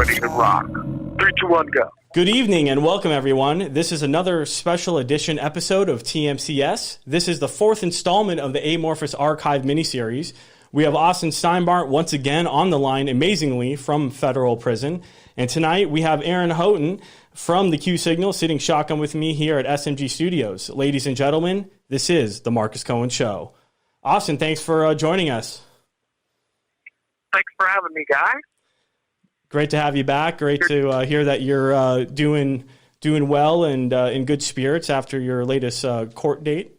ready to rock. 3, 2, 1, go. Good evening and welcome, everyone. This is another special edition episode of TMCS. This is the fourth installment of the Amorphous Archive miniseries. We have Austin Steinbart once again on the line, amazingly, from federal prison. And tonight we have Aaron Houghton from the Q Signal sitting shotgun with me here at SMG Studios. Ladies and gentlemen, this is the Marcus Cohen Show. Austin, thanks for joining us. Thanks for having me, guys. Great to have you back. Great to hear that you're doing well and in good spirits after your latest court date.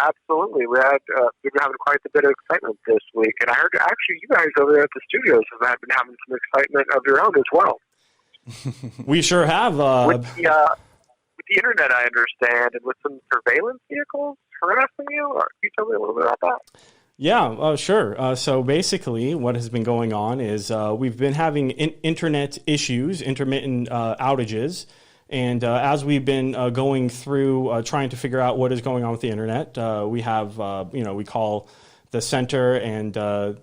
Absolutely. We've been having quite a bit of excitement this week, and I heard actually you guys over there at the studios have been having some excitement of your own as well. We sure have. With the internet, I understand, and with some surveillance vehicles harassing you. Can you tell me a little bit about that? Yeah, sure. So basically what has been going on is we've been having internet issues, intermittent outages. And as we've been going through trying to figure out what is going on with the internet, we have, we call the center and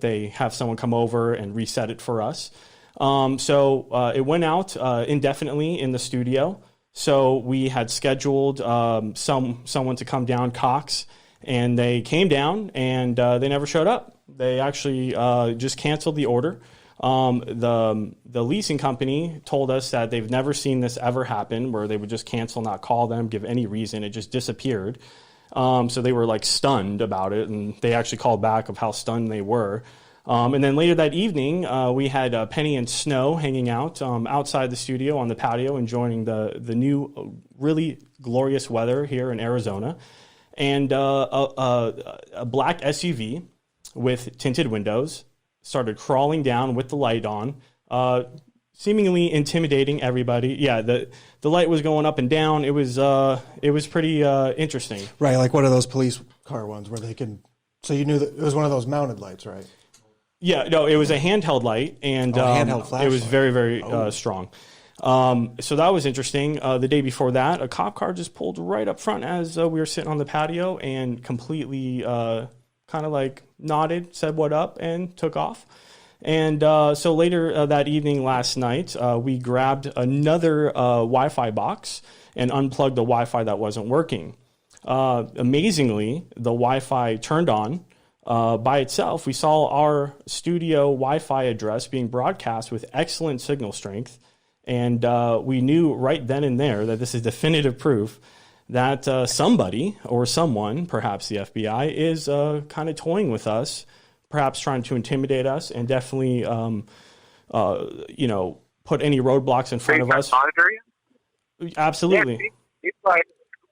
they have someone come over and reset it for us. So it went out indefinitely in the studio. So we had scheduled someone to come down, Cox, and they came down and they never showed up. They actually just canceled the order. The leasing company told us that they've never seen this ever happen, where they would just cancel, not call them, give any reason. It just disappeared. So they were like stunned about it, and they actually called back of how stunned they were. And then later that evening, we had Penny and Snow hanging out outside the studio on the patio, enjoying the new, really glorious weather here in Arizona. And a black SUV with tinted windows started crawling down with the light on, seemingly intimidating everybody. Yeah, the light was going up and down. It was pretty interesting. Right, like one of those police car ones where they can. So you knew that it was one of those mounted lights, right? Yeah, no, it was a handheld light, and handheld flashlight. It was very, very strong. So that was interesting. The day before that, a cop car just pulled right up front as we were sitting on the patio and completely kind of like nodded, said what up, and took off. And so later that evening last night, we grabbed another Wi-Fi box and unplugged the Wi-Fi that wasn't working. Amazingly, the Wi-Fi turned on by itself. We saw our studio Wi-Fi address being broadcast with excellent signal strength. And we knew right then and there that this is definitive proof that somebody or someone, perhaps the FBI, is kind of toying with us, perhaps trying to intimidate us, and definitely, put any roadblocks in front of us. Monitoring? Yeah, it's like,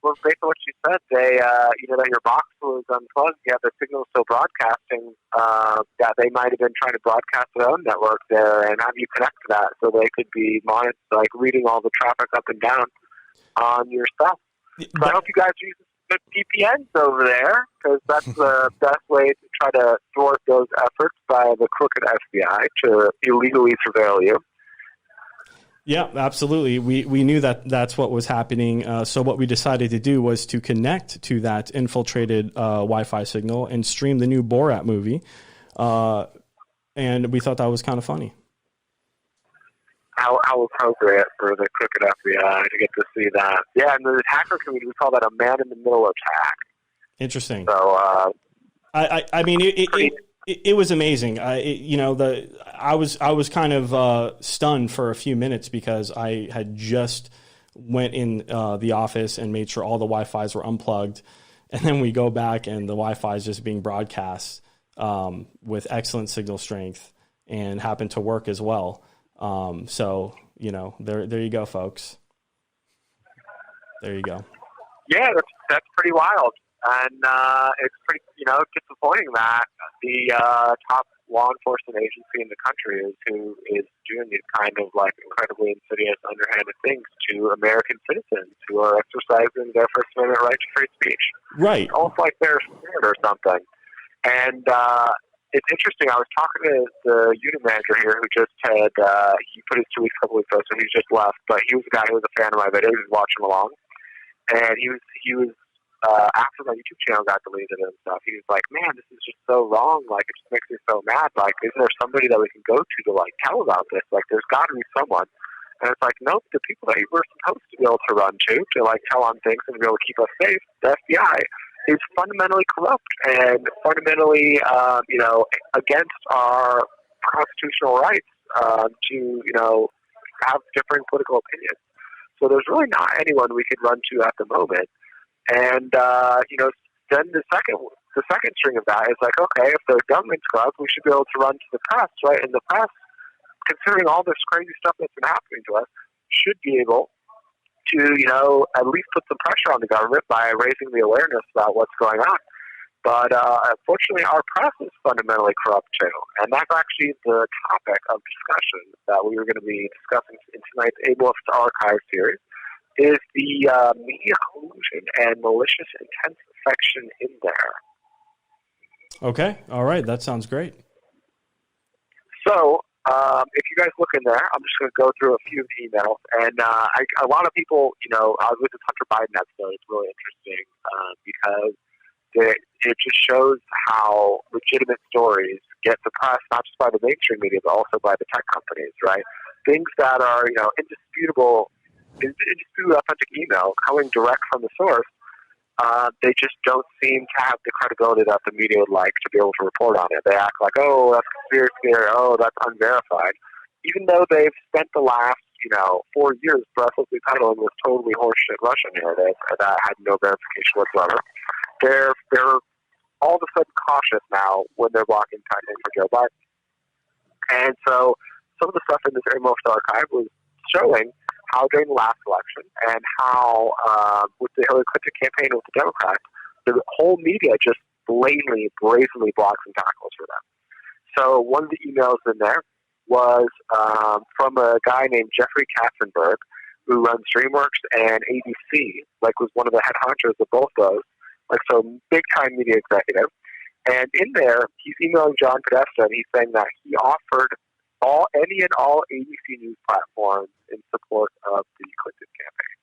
well, based on what you said, they, that your box was unplugged, you have the signal still broadcasting, that they might have been trying to broadcast their own network there and have you connect to that so they could be reading all the traffic up and down on your stuff. So I hope you guys use good VPNs over there, because that's the best way to try to thwart those efforts by the crooked FBI to illegally surveil you. Yeah, absolutely. We knew that that's what was happening. So what we decided to do was to connect to that infiltrated Wi-Fi signal and stream the new Borat movie. And we thought that was kind of funny. How appropriate for the crooked FBI to get to see that. Yeah, and the hacker community, we call that a man-in-the-middle attack. Interesting. So, I mean, it was amazing. I was kind of stunned for a few minutes because I had just went in the office and made sure all the Wi-Fis were unplugged, and then we go back and the Wi-Fi is just being broadcast with excellent signal strength and happened to work as well. So there you go, folks. There you go. Yeah, that's pretty wild. And it's pretty, disappointing that the top law enforcement agency in the country is who is doing these kind of incredibly insidious, underhanded things to American citizens who are exercising their First Amendment right to free speech. Right. Almost like they're scared or something. And it's interesting. I was talking to the unit manager here who just had, he put his 2 weeks, couple weeks ago, so he's just left. But he was a guy who was a fan of my video. He was watching along. And he was after my YouTube channel got deleted and stuff, he was like, man, this is just so wrong. Like, it just makes me so mad. Like, isn't there somebody that we can go to like, tell about this? Like, there's got to be someone. And it's like, nope, the people that you were supposed to be able to run to like, tell on things and be able to keep us safe, the FBI, is fundamentally corrupt and fundamentally, against our constitutional rights to, have different political opinions. So there's really not anyone we could run to at the moment. And, then the second string of that is like, okay, if the government's corrupt, we should be able to run to the press, right? And the press, considering all this crazy stuff that's been happening to us, should be able to, at least put some pressure on the government by raising the awareness about what's going on. But unfortunately, our press is fundamentally corrupt too, and that's actually the topic of discussion that we were going to be discussing in tonight's Ableist Archive series, is the media collusion and malicious intent section in there. Okay, all right, that sounds great. So, if you guys look in there, I'm just going to go through a few of the emails. And a lot of people, I was with this Hunter Biden episode. It's really interesting because it just shows how legitimate stories get the press, not just by the mainstream media, but also by the tech companies, right? Things that are, indisputable authentic email coming direct from the source, they just don't seem to have the credibility that the media would like to be able to report on it. They act like, oh, that's conspiracy, or oh, that's unverified. Even though they've spent the last, 4 years breathlessly peddling this totally horseshit Russian narrative that had no verification whatsoever, they're all of a sudden cautious now when they're blocking content for Joe Biden. And so some of the stuff in this Ableist Archive was showing how during the last election and how with the Hillary Clinton campaign with the Democrats, the whole media just blatantly, brazenly blocks and tackles for them. So one of the emails in there was from a guy named Jeffrey Katzenberg, who runs DreamWorks and ABC, was one of the head honchos of both those, so big-time media executive. And in there, he's emailing John Podesta, and he's saying that he offered any and all ABC News platforms in support of the Clinton campaign,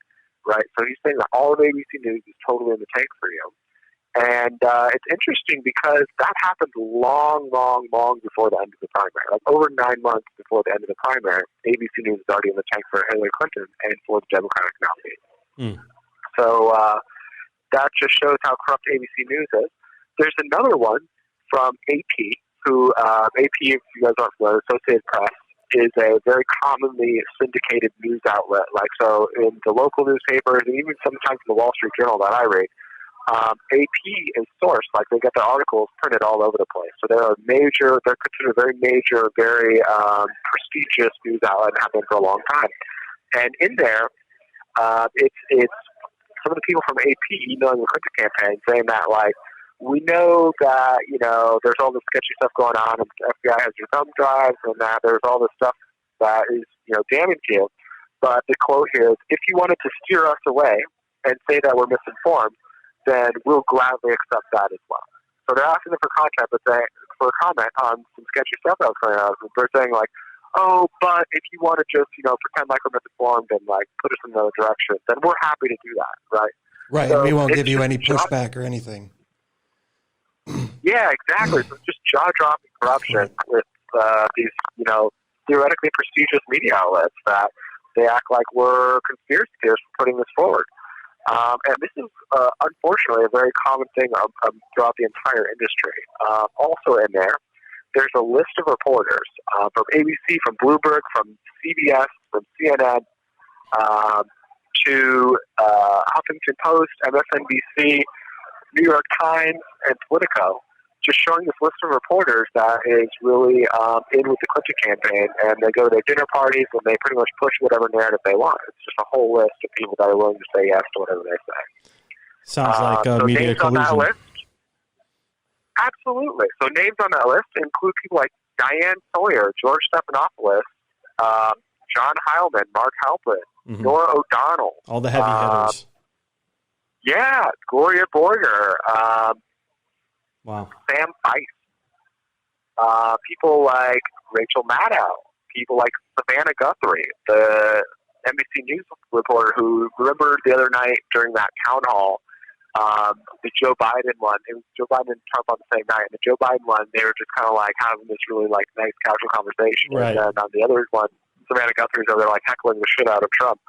right? So he's saying that all of ABC News is totally in the tank for you. And it's interesting because that happened long, long, long before the end of the primary. Over 9 months before the end of the primary, ABC News is already in the tank for Hillary Clinton and for the Democratic nominee. So that just shows how corrupt ABC News is. There's another one from AP, who AP, if you guys aren't familiar, Associated Press, is a very commonly syndicated news outlet. So in the local newspapers, and even sometimes in the Wall Street Journal that I read, AP is sourced. They get their articles printed all over the place. So they're considered a very major, very prestigious news outlet and have been for a long time. And in there, it's some of the people from AP emailing the Clinton campaign saying that, we know that, there's all this sketchy stuff going on and the FBI has your thumb drives and that there's all this stuff that is, damning to you. But the quote here is, if you wanted to steer us away and say that we're misinformed, then we'll gladly accept that as well. So they're asking them for for a comment on some sketchy stuff that was going on. They're saying oh, but if you want to just, pretend like we're misinformed and put us in another direction, then we're happy to do that, right? Right, so and we won't give you any pushback or anything. Yeah, exactly. So it's just jaw-dropping corruption with these, theoretically prestigious media outlets that they act like we're conspiracy theorists for putting this forward. And this is, unfortunately, a very common thing throughout the entire industry. Also in there's a list of reporters from ABC, from Bloomberg, from CBS, from CNN, to Huffington Post, MSNBC, New York Times, and Politico, just showing this list of reporters that is really in with the Clinton campaign, and they go to their dinner parties and they pretty much push whatever narrative they want. It's just a whole list of people that are willing to say yes to whatever they say. Sounds like so media names collusion. On that list, absolutely. So names on that list include people like Diane Sawyer, George Stephanopoulos, John Heilman, Mark Halpin, Nora O'Donnell. All the heavy hitters. Yeah, Gloria Borger, wow, Sam Fife, people like Rachel Maddow, people like Savannah Guthrie, the NBC News reporter who, remember the other night during that town hall The Joe Biden one, it was Joe Biden and Trump on the same night. And the Joe Biden one, they were just kind of like having this really like nice casual conversation. Right. And then on the other one, Samantha Guthrie's over there like heckling the shit out of Trump.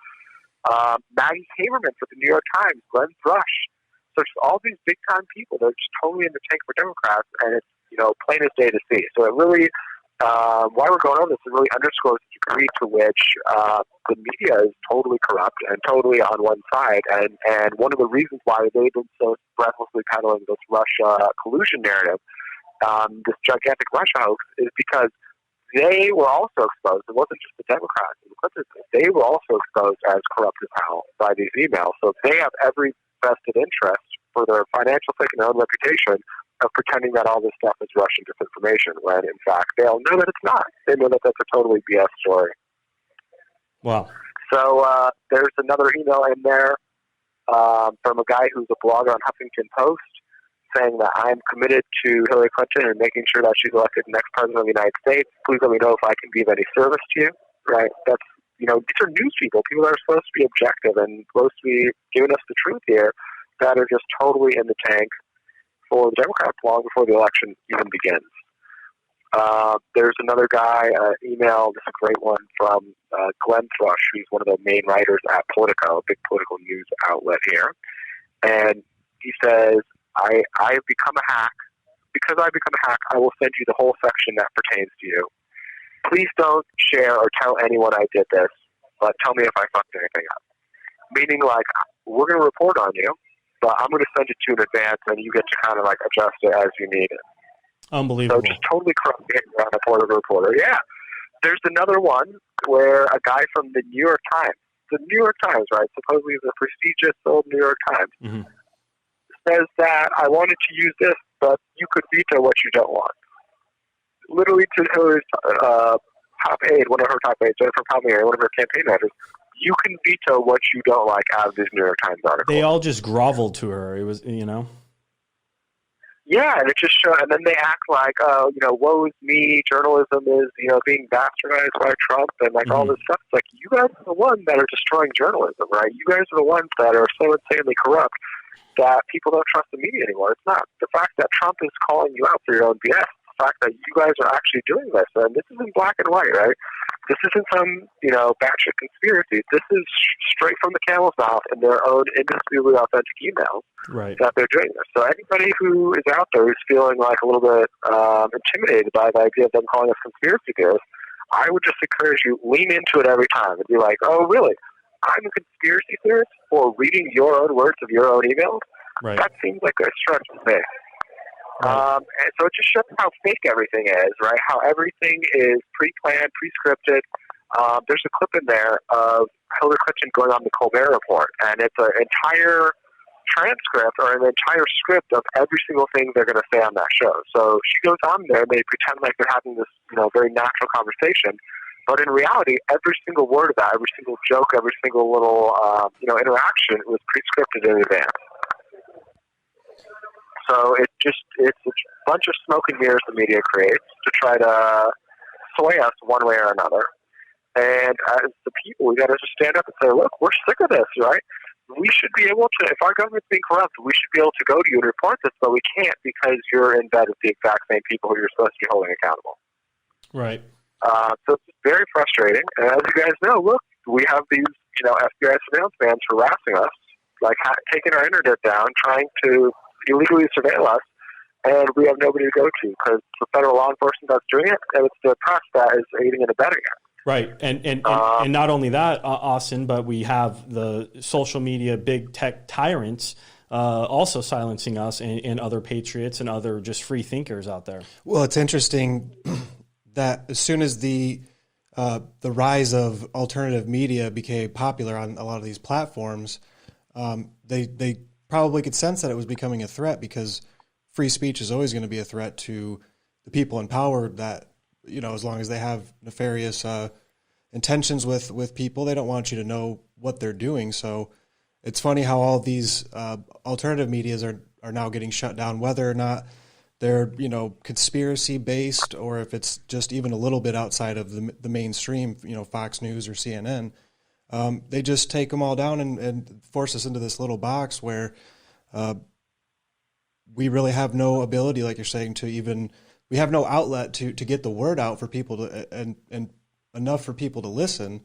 Maggie Haberman for the New York Times, Glenn Thrush. So just all these big time people, they're just totally in the tank for Democrats, and it's, plain as day to see. So it really, why we're going on this, it really underscores the degree to which the media is totally corrupt and totally on one side. And one of the reasons why they've been so breathlessly peddling this Russia collusion narrative, this gigantic Russia hoax, is because they were also exposed. It wasn't just the Democrats and the Clintons. They were also exposed as corrupt as hell by these emails. So they have every vested interest for their financial sake and their own reputation of pretending that all this stuff is Russian disinformation, when in fact they all know that it's not. They know that that's a totally BS story. Wow. So there's another email in there from a guy who's a blogger on Huffington Post saying that I'm committed to Hillary Clinton and making sure that she's elected next president of the United States. Please let me know if I can be of any service to you. Right? That's, these are news people that are supposed to be objective and supposed to be giving us the truth here, that are just totally in the tank for the Democrats long before the election even begins. There's another guy, email, this is a great one, from Glenn Thrush, who's one of the main writers at Politico, a big political news outlet here. And he says, I've become a hack. Because I've become a hack, I will send you the whole section that pertains to you. Please don't share or tell anyone I did this, but tell me if I fucked anything up. Meaning, like, we're going to report on you, but I'm going to send it to you in advance, and you get to kind of, like, adjust it as you need it. Unbelievable. So just totally corrupt around a reporter. Yeah. There's another one where a guy from the New York Times, right, supposedly the prestigious old New York Times, says that I wanted to use this, but you could veto what you don't want. Literally to Hillary's top aide, one of her top aides, Jennifer Palmieri, one of her campaign managers, you can veto what you don't like out of these New York Times articles. They all just groveled to her. It was, Yeah, and it just showed, and then they act like, woe is me, journalism is, being bastardized by Trump, and like all this stuff. It's like, you guys are the ones that are destroying journalism, right? You guys are the ones that are so insanely corrupt that people don't trust the media anymore. It's not the fact that Trump is calling you out for your own BS. The fact that you guys are actually doing this, and this isn't black and white, right? This isn't some, batshit conspiracy. This is straight from the camel's mouth in their own indisputably authentic emails that they're doing this. So anybody who is out there who's feeling like a little bit intimidated by the idea of them calling us conspiracy theorists, I would just encourage you, lean into it every time and be like, oh, really? I'm a conspiracy theorist for reading your own words of your own emails? Right. That seems like a stretch to me. And so it just shows how fake everything is, right? How everything is pre-planned, pre-scripted. There's a clip in there of Hillary Clinton going on the Colbert Report, and it's an entire transcript or an entire script of every single thing they're going to say on that show. So she goes on there, and they pretend like they're having this, very natural conversation. But in reality, every single word of that, every single joke, every single little, interaction was pre-scripted in advance. So it's a bunch of smoke and mirrors the media creates to try to sway us one way or another. And as the people, we got to just stand up and say, look, we're sick of this, right? We should be able to, if our government's being corrupt, we should be able to go to you and report this, but we can't because you're in bed with the exact same people who you're supposed to be holding accountable. Right. So it's very frustrating. And as you guys know, look, we have these, FBI surveillance vans harassing us, like taking our internet down, trying to illegally surveil us, and we have nobody to go to because the federal law enforcement that's doing it, and it's the press that is aiding and abetting it. Right, and not only that, Austin, but we have the social media big tech tyrants also silencing us and other patriots and other just free thinkers out there. Well, it's interesting that as soon as the rise of alternative media became popular on a lot of these platforms, they probably could sense that it was becoming a threat because free speech is always going to be a threat to the people in power that, as long as they have nefarious intentions with people, they don't want you to know what they're doing. So it's funny how all these alternative medias are now getting shut down, whether or not they're, conspiracy based or if it's just even a little bit outside of the mainstream, Fox News or CNN. They just take them all down and force us into this little box where we really have no ability, like you're saying, we have no outlet to get the word out for people to, and enough for people to listen.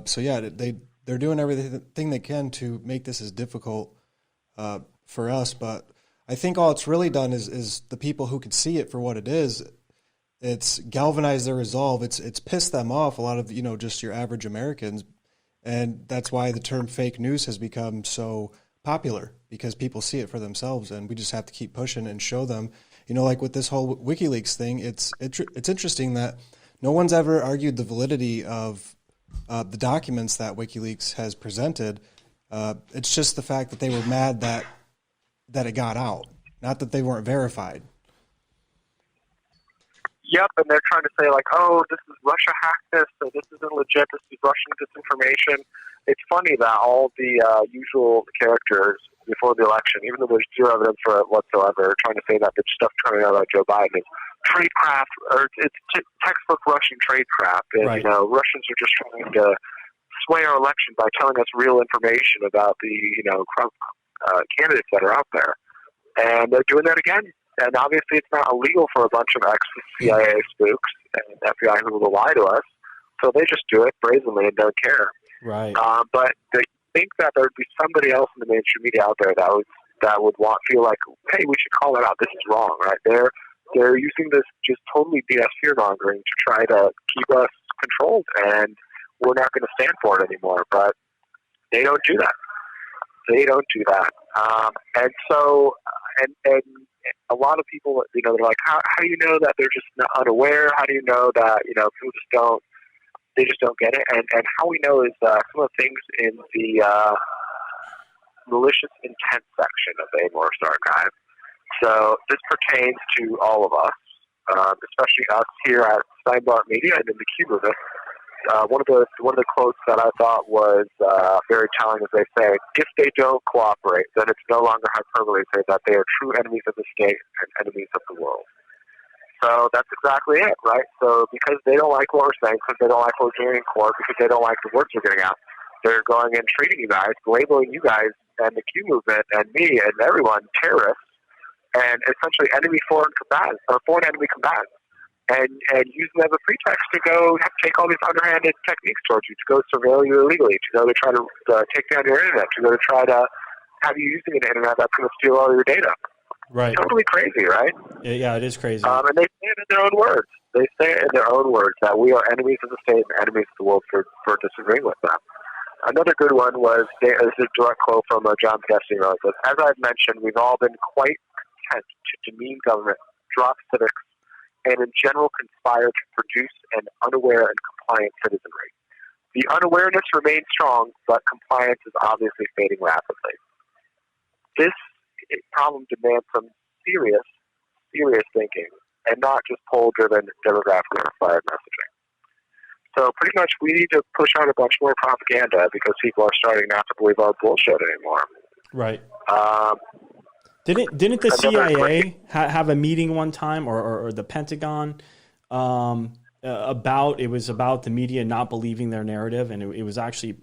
So yeah, they're doing everything they can to make this as difficult for us. But I think all it's really done is the people who can see it for what it is. It's galvanized their resolve. It's pissed them off, a lot of, just your average Americans. And that's why the term fake news has become so popular, because people see it for themselves, and we just have to keep pushing and show them. Like with this whole WikiLeaks thing, it's interesting that no one's ever argued the validity of the documents that WikiLeaks has presented. It's just the fact that they were mad that it got out, not that they weren't verified. Yep, and they're trying to say, like, oh, this is Russia hacked this, so this isn't legit, this is Russian disinformation. It's funny that all the usual characters before the election, even though there's zero evidence for it whatsoever, are trying to say that the stuff coming out about Joe Biden is tradecraft, or it's textbook Russian tradecraft, and, right. Russians are just trying to sway our election by telling us real information about the, candidates that are out there. And they're doing that again. And obviously it's not illegal for a bunch of ex-CIA spooks and FBI who will lie to us. So they just do it brazenly and don't care. Right. But they think that there would be somebody else in the mainstream media out there that would feel like, hey, we should call it out. This is wrong, right? They're using this just totally BS fear-mongering to try to keep us controlled, and we're not going to stand for it anymore. But they don't do that. They don't do that. And so, and a lot of people, they're like, how do you know that they're just not unaware? How do you know that, people just don't get it? And how we know is some of the things in the malicious intent section of the Morris Archive. So this pertains to all of us, especially us here at Steinbart Media and in the Q movement. One of the quotes that I thought was very telling is they say, if they don't cooperate, then it's no longer hyperbole to say that they are true enemies of the state and enemies of the world. So that's exactly it, right? So because they don't like what we're saying, because they don't like what we're doing in court, because they don't like the words we're getting out, they're going and treating you guys, labeling you guys and the Q movement and me and everyone terrorists, and essentially foreign enemy combatants. And use them as a pretext to go take all these underhanded techniques towards you, to go surveil you illegally, to go to try to take down your internet, to go to try to have you using an internet that's going to steal all your data. Right. Totally crazy, right? Yeah, it is crazy. And they say it in their own words. They say it in their own words that we are enemies of the state and enemies of the world for disagreeing with them. Another good one was, this is a direct quote from John Podesta. It says, as I've mentioned, we've all been quite content to demean government, drop civics, and in general conspire to produce an unaware and compliant citizenry. The unawareness remains strong, but compliance is obviously fading rapidly. This problem demands some serious thinking, and not just poll-driven, demographically inspired messaging. So pretty much we need to push out a bunch more propaganda because people are starting not to believe our bullshit anymore. Right. Didn't the CIA have a meeting one time, or the Pentagon, about the media not believing their narrative, and it was actually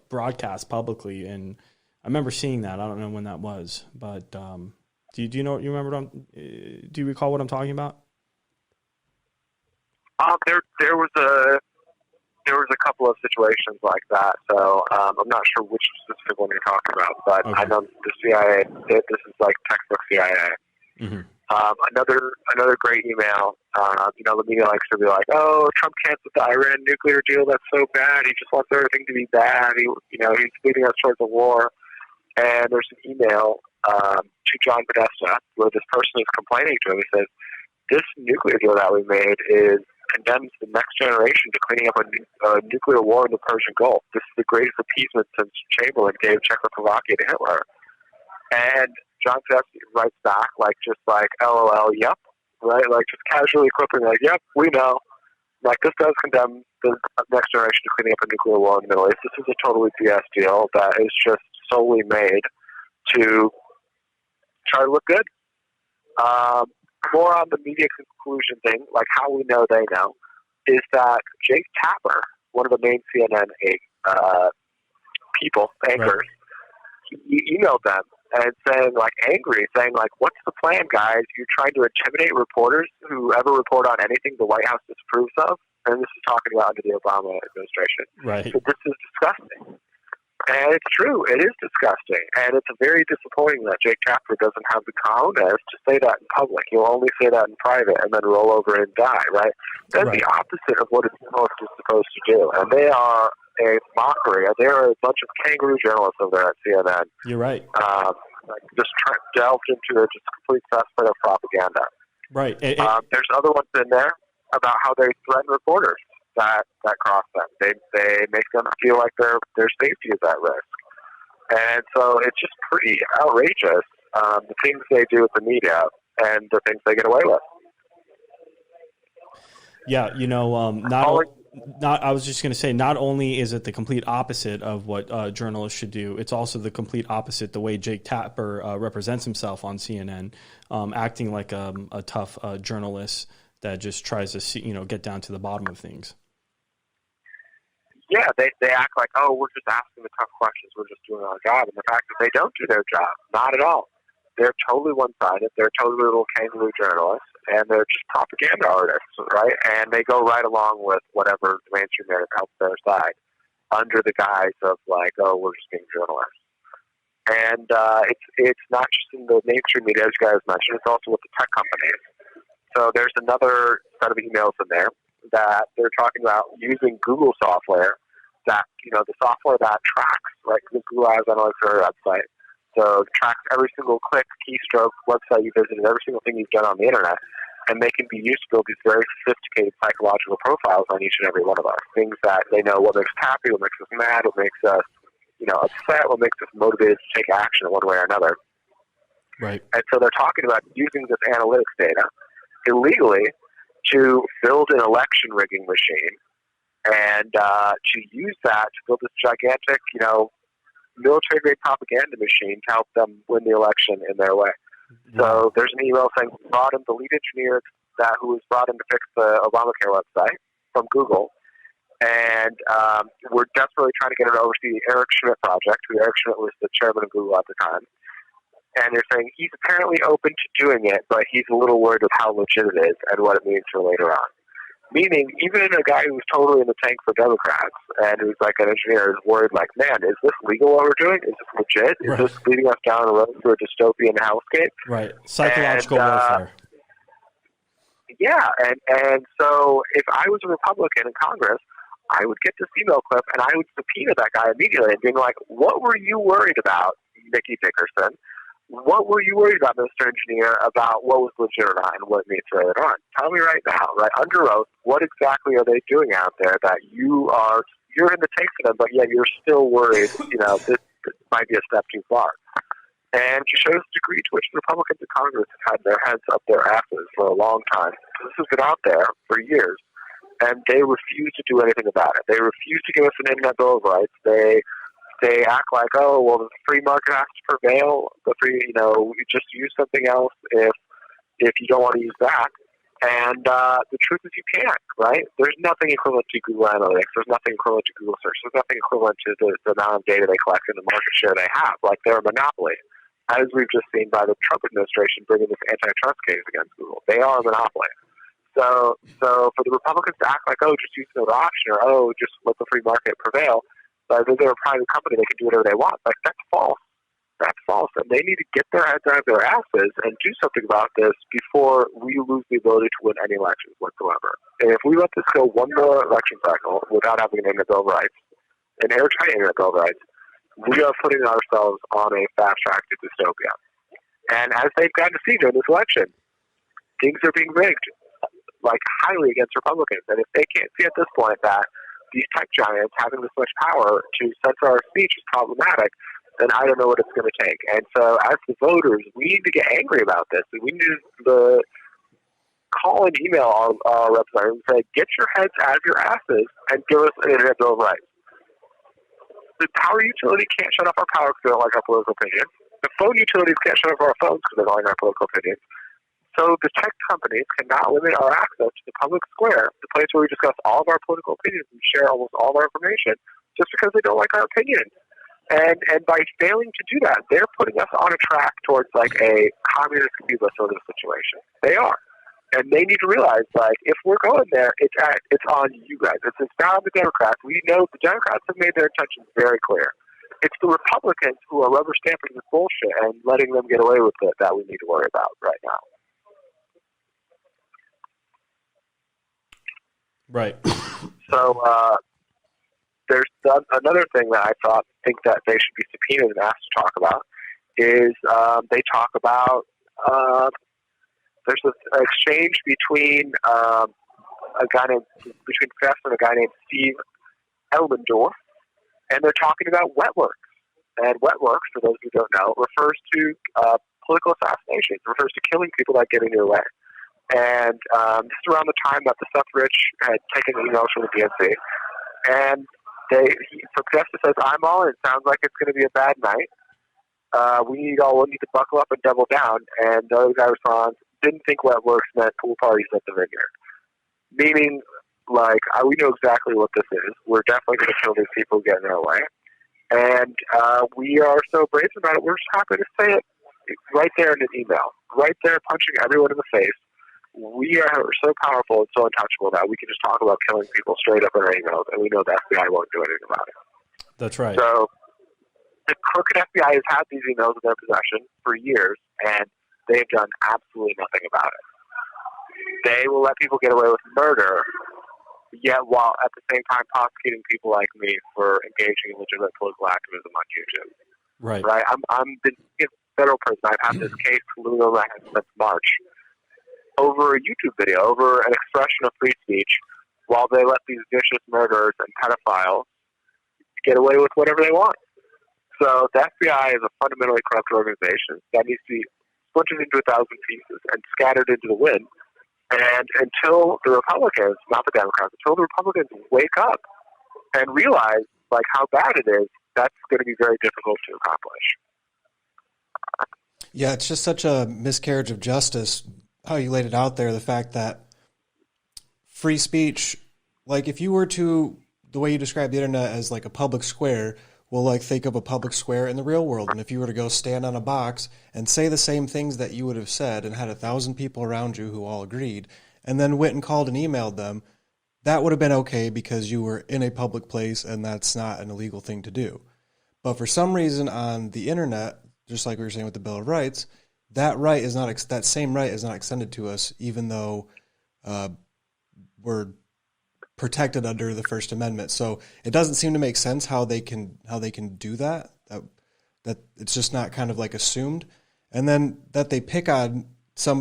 broadcast publicly, and I remember seeing that. I don't know when that was, but do you know? You remember? Do you recall what I'm talking about? There was a couple of situations like that, so I'm not sure which specific one you're talking about, but okay. I know the CIA, this is like textbook CIA. Mm-hmm. Another great email, the media likes to be like, oh, Trump canceled the Iran nuclear deal, that's so bad, he just wants everything to be bad, he's leading us towards a war, and there's an email to John Podesta where this person is complaining to him. He says, this nuclear deal that we made condemns the next generation to cleaning up a nuclear war in the Persian Gulf. This is the greatest appeasement since Chamberlain gave Czechoslovakia to Hitler. And John Podesta writes back just LOL, yep, right? Just casually quipping yep, we know. This does condemn the next generation to cleaning up a nuclear war in the Middle East. This is a totally BS deal that is just solely made to try to look good. More on the media conclusion thing, how we know they know, is that Jake Tapper, one of the main CNN anchors, he emailed them and saying, like, angry, saying, like, what's the plan, guys? You're trying to intimidate reporters who ever report on anything the White House disapproves of? And this is talking about under the Obama administration. Right. So this is disgusting. And it's true. It is disgusting. And it's very disappointing that Jake Tapper doesn't have the cojones to say that in public. He'll only say that in private and then roll over and die, right? That's Right. the opposite of what a journalist is supposed to do. And they are a mockery. They're a bunch of kangaroo journalists over there at CNN. You're right. Just delved into just complete cesspit of propaganda. Right. There's other ones in there about how they threaten reporters that cross them. They make them feel like their safety is at risk. And so it's just pretty outrageous, the things they do with the media and the things they get away with. Yeah, I was just going to say, not only is it the complete opposite of what journalists should do, it's also the complete opposite the way Jake Tapper represents himself on CNN, acting like a tough journalist that just tries to get down to the bottom of things. Yeah, they act like, oh, we're just asking the tough questions, we're just doing our job. And the fact that they don't do their job, not at all. They're totally one-sided. They're totally little kangaroo journalists, and they're just propaganda artists, right? And they go right along with whatever the mainstream narrative helps their side under the guise of like, oh, we're just being journalists. And it's not just in the mainstream media, as you guys mentioned. It's also with the tech companies. So there's another set of emails in there that they're talking about using Google software that, the software that tracks, right? Google has analytics for their website. So it tracks every single click, keystroke, website you visited, every single thing you've done on the internet. And they can be used to build these very sophisticated psychological profiles on each and every one of us. Things that they know what makes us happy, what makes us mad, what makes us, upset, what makes us motivated to take action in one way or another. Right. And so they're talking about using this analytics data illegally to build an election rigging machine and to use that to build this gigantic, military-grade propaganda machine to help them win the election in their way. So there's an email saying brought in the lead engineer who was brought in to fix the Obamacare website from Google, and we're desperately trying to get it to oversee the Eric Schmidt project, who Eric Schmidt was the chairman of Google at the time. And they're saying he's apparently open to doing it, but he's a little worried of how legit it is and what it means for later on. Meaning, even a guy who's totally in the tank for Democrats and who's like an engineer is worried, like, man, is this legal what we're doing? Is this legit? Is this leading us down a road to a dystopian hellscape? Right. Psychological warfare. Yeah, and so if I was a Republican in Congress, I would get this email clip and I would subpoena that guy immediately and being like, what were you worried about, Nikki Dickerson? What were you worried about, Mr. Engineer, about what was legit or not and what it means later on? Tell me right now, right, under oath, what exactly are they doing out there that you're in the tank for them, but yet you're still worried, this might be a step too far. And it shows the degree to which Republicans in Congress have had their heads up their asses for a long time. This has been out there for years, and they refuse to do anything about it. They refuse to give us an Internet Bill of Rights. They act like, oh, well, the free market has to prevail. You just use something else if you don't want to use that. And the truth is you can't, right? There's nothing equivalent to Google Analytics. There's nothing equivalent to Google Search. There's nothing equivalent to the amount of data they collect and the market share they have. Like, they're a monopoly, as we've just seen by the Trump administration bringing this antitrust case against Google. They are a monopoly. So for the Republicans to act like, oh, just use another option, or, oh, just let the free market prevail, they're a private company, they can do whatever they want. Like, that's false. That's false. And they need to get their heads out of their asses and do something about this before we lose the ability to win any elections whatsoever. And if we let this go one more election cycle without having an Internet Bill of Rights, an airtight Internet Bill of Rights, we are putting ourselves on a fast track to dystopia. And as they've gotten to see during this election, things are being rigged, like, highly against Republicans. And if they can't see at this point that these tech giants having this much power to censor our speech is problematic, then I don't know what it's going to take. And so as the voters, we need to get angry about this. We need to call and email our website and say, get your heads out of your asses and give us an Internet Bill of Rights. The power utility can't shut off our power because they don't like our political opinions. The phone utilities can't shut off our phones because they don't like our political opinions. So the tech companies cannot limit our access to the public square, the place where we discuss all of our political opinions and share almost all of our information, just because they don't like our opinions. And by failing to do that, they're putting us on a track towards like a communist Cuba sort of situation. They are. And they need to realize, like, if we're going there, it's on you guys. It's not on the Democrats. We know the Democrats have made their intentions very clear. It's the Republicans who are rubber stamping this bullshit and letting them get away with it that we need to worry about right now. Right. So there's another thing that I think that they should be subpoenaed and asked to talk about is they talk about there's an exchange between between Fess and a guy named Steve Elmendorf, and they're talking about Wetworks. And Wetworks, for those who don't know, refers to political assassination. It refers to killing people that get in your way. And this is around the time that the Suffrage had taken emails from the DNC. And Podesta says, I'm all in. It sounds like it's going to be a bad night. We need to buckle up and double down. And the other guy responds, didn't think Wetworks meant pool parties at the vineyard. Meaning, like, we know exactly what this is. We're definitely going to kill these people who get in our way. And we are so brazen about it, we're just happy to say it right there in an email. Right there, punching everyone in the face. We are so powerful and so untouchable that we can just talk about killing people straight up in our emails, and we know the FBI won't do anything about it. That's right. So the crooked FBI has had these emails in their possession for years, and they have done absolutely nothing about it. They will let people get away with murder, yet while at the same time prosecuting people like me for engaging in legitimate political activism on YouTube. Right. Right. I'm been in federal prison. I've had this case looming over my head since March over a YouTube video, over an expression of free speech, while they let these vicious murderers and pedophiles get away with whatever they want. So the FBI is a fundamentally corrupt organization that needs to be splintered into 1,000 pieces and scattered into the wind. And until the Republicans, not the Democrats, until the Republicans wake up and realize like how bad it is, that's going to be very difficult to accomplish. Yeah, it's just such a miscarriage of justice how you laid it out there, the fact that free speech, like if you were to, the way you describe the internet as like a public square, well, like think of a public square in the real world. And if you were to go stand on a box and say the same things that you would have said and had 1,000 people around you who all agreed, and then went and called and emailed them, that would have been okay because you were in a public place and that's not an illegal thing to do. But for some reason on the internet, just like we were saying with the Bill of Rights, that same right is not extended to us, even though we're protected under the First Amendment. So it doesn't seem to make sense how they can do that. That it's just not kind of like assumed, and then that they pick on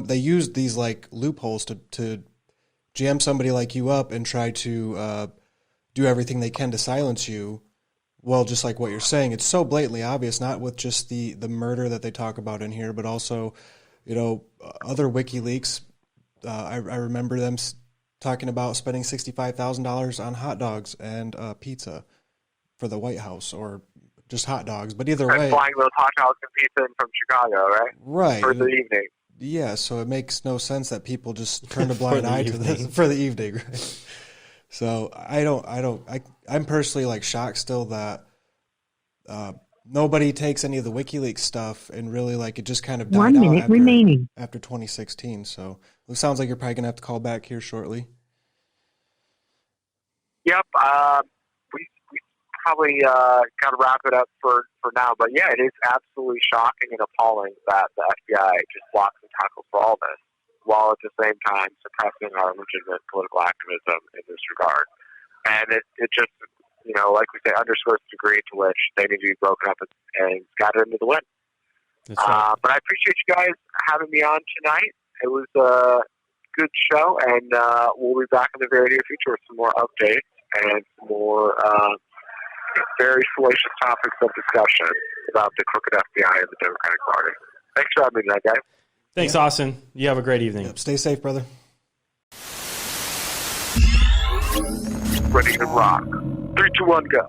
they use these like loopholes to jam somebody like you up and try to do everything they can to silence you. Well, just like what you're saying, it's so blatantly obvious, not with just the murder that they talk about in here, but also, other WikiLeaks. I remember them talking about spending $65,000 on hot dogs and pizza for the White House, or just hot dogs. But either way, flying those hot dogs and pizza in from Chicago, right? Right. For the evening. Yeah, so it makes no sense that people just turn a blind eye to this for the evening, right? So I'm personally like shocked still that nobody takes any of the WikiLeaks stuff and really like it just kind of died 1 minute out remaining after 2016. So it sounds like you're probably gonna have to call back here shortly. Yep. We probably got to wrap it up for now. But yeah, it is absolutely shocking and appalling that the FBI just blocks and tackles for all this, while at the same time suppressing our legitimate political activism in this regard. And it just, like we say, underscores the degree to which they need to be broken up and scattered into the wind. Right. But I appreciate you guys having me on tonight. It was a good show, and we'll be back in the very near future with some more updates and some more very salacious topics of discussion about the crooked FBI and the Democratic Party. Thanks for having me tonight, guys. Thanks, Austin. You have a great evening. Yep, stay safe, brother. Ready to rock. 3, 2, 1, go.